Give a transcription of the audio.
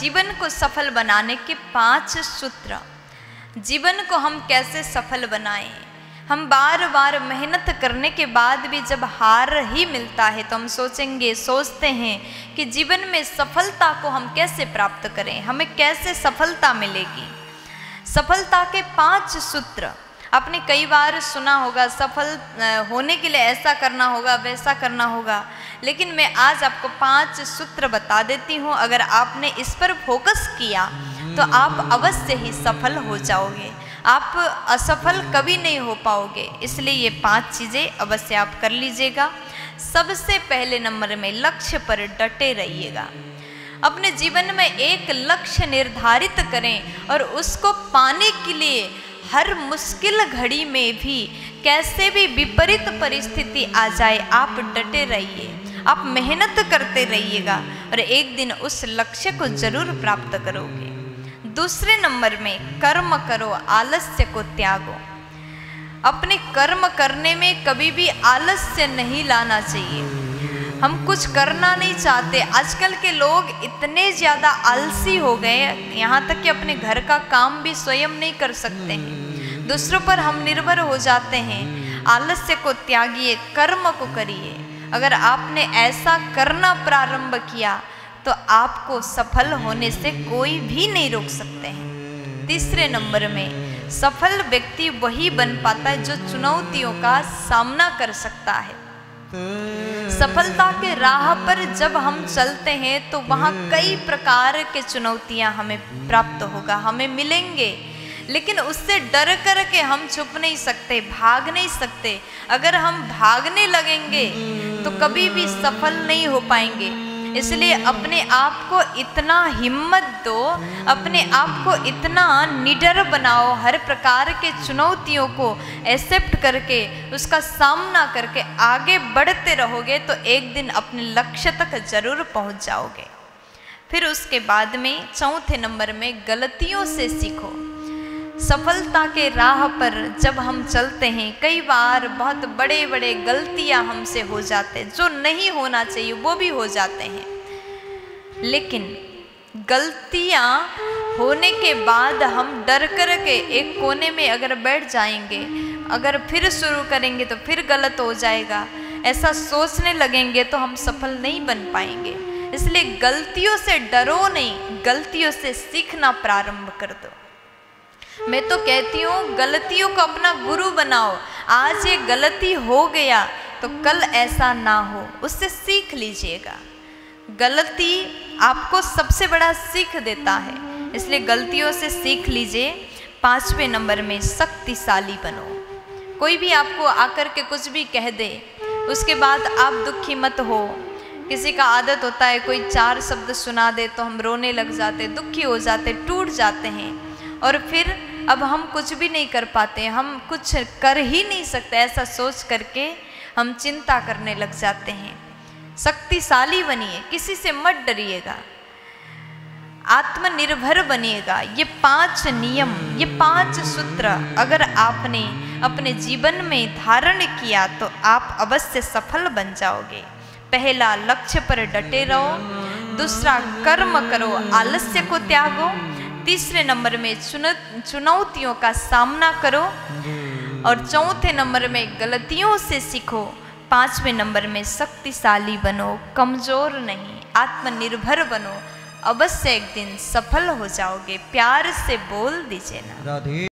जीवन को सफल बनाने के 5 सूत्र। जीवन को हम कैसे सफल बनाएं। हम बार बार मेहनत करने के बाद भी जब हार ही मिलता है तो हम सोचते हैं कि जीवन में सफलता को हम कैसे प्राप्त करें, हमें कैसे सफलता मिलेगी। सफलता के 5 सूत्र आपने कई बार सुना होगा, सफल होने के लिए ऐसा करना होगा, वैसा करना होगा, लेकिन मैं आज आपको 5 सूत्र बता देती हूँ। अगर आपने इस पर फोकस किया तो आप अवश्य ही सफल हो जाओगे, आप असफल कभी नहीं हो पाओगे। इसलिए ये 5 चीज़ें अवश्य आप कर लीजिएगा। सबसे पहले नंबर में लक्ष्य पर डटे रहिएगा। अपने जीवन में एक लक्ष्य निर्धारित करें और उसको पाने के लिए हर मुश्किल घड़ी में भी कैसे भी विपरीत परिस्थिति आ जाए आप डटे रहिए, आप मेहनत करते रहिएगा और एक दिन उस लक्ष्य को जरूर प्राप्त करोगे। दूसरे नंबर में कर्म करो, आलस्य को त्यागो। अपने कर्म करने में कभी भी आलस्य नहीं लाना चाहिए। हम कुछ करना नहीं चाहते। आजकल के लोग इतने ज़्यादा आलसी हो गए, यहाँ तक कि अपने घर का काम भी स्वयं नहीं कर सकते हैं, दूसरों पर हम निर्भर हो जाते हैं। आलस्य को त्यागिए, कर्म को करिए। अगर आपने ऐसा करना प्रारंभ किया तो आपको सफल होने से कोई भी नहीं रोक सकते हैं। तीसरे नंबर में सफल व्यक्ति वही बन पाता है जो चुनौतियों का सामना कर सकता है। सफलता के राह पर जब हम चलते हैं तो वहाँ कई प्रकार के चुनौतियाँ हमें प्राप्त होगा, हमें मिलेंगे, लेकिन उससे डर कर के हम छुप नहीं सकते, भाग नहीं सकते। अगर हम भागने लगेंगे तो कभी भी सफल नहीं हो पाएंगे। इसलिए अपने आप को इतना हिम्मत दो, अपने आप को इतना निडर बनाओ, हर प्रकार के चुनौतियों को एक्सेप्ट करके उसका सामना करके आगे बढ़ते रहोगे तो एक दिन अपने लक्ष्य तक जरूर पहुंच जाओगे। फिर उसके बाद में चौथे नंबर में गलतियों से सीखो। सफलता के राह पर जब हम चलते हैं कई बार बहुत बड़े बड़े गलतियां हमसे हो जाते हैं, जो नहीं होना चाहिए वो भी हो जाते हैं। लेकिन गलतियां होने के बाद हम डर कर के एक कोने में अगर बैठ जाएंगे, अगर फिर शुरू करेंगे तो फिर गलत हो जाएगा, ऐसा सोचने लगेंगे तो हम सफल नहीं बन पाएंगे। इसलिए गलतियों से डरो नहीं, गलतियों से सीखना प्रारंभ कर दो। मैं तो कहती हूँ गलतियों को अपना गुरु बनाओ। आज ये गलती हो गया तो कल ऐसा ना हो, उससे सीख लीजिएगा। गलती आपको सबसे बड़ा सीख देता है, इसलिए गलतियों से सीख लीजिए। 5वें नंबर में शक्तिशाली बनो। कोई भी आपको आकर के कुछ भी कह दे उसके बाद आप दुखी मत हो। किसी का आदत होता है कोई 4 शब्द सुना दे तो हम रोने लग जाते, दुखी हो जाते, टूट जाते हैं और फिर अब हम कुछ भी नहीं कर पाते, हम कुछ कर ही नहीं सकते, ऐसा सोच करके हम चिंता करने लग जाते हैं। शक्तिशाली बनिए, किसी से मत डरिएगा, आत्मनिर्भर बनिएगा। ये 5 नियम, ये 5 सूत्र अगर आपने अपने जीवन में धारण किया तो आप अवश्य सफल बन जाओगे। पहला, लक्ष्य पर डटे रहो। दूसरा, कर्म करो, आलस्य को त्यागो। तीसरे नंबर में चुनौतियों का सामना करो और चौथे नंबर में गलतियों से सीखो। 5वें नंबर में शक्तिशाली बनो, कमजोर नहीं, आत्मनिर्भर बनो। अवश्य एक दिन सफल हो जाओगे। प्यार से बोल दीजिए ना।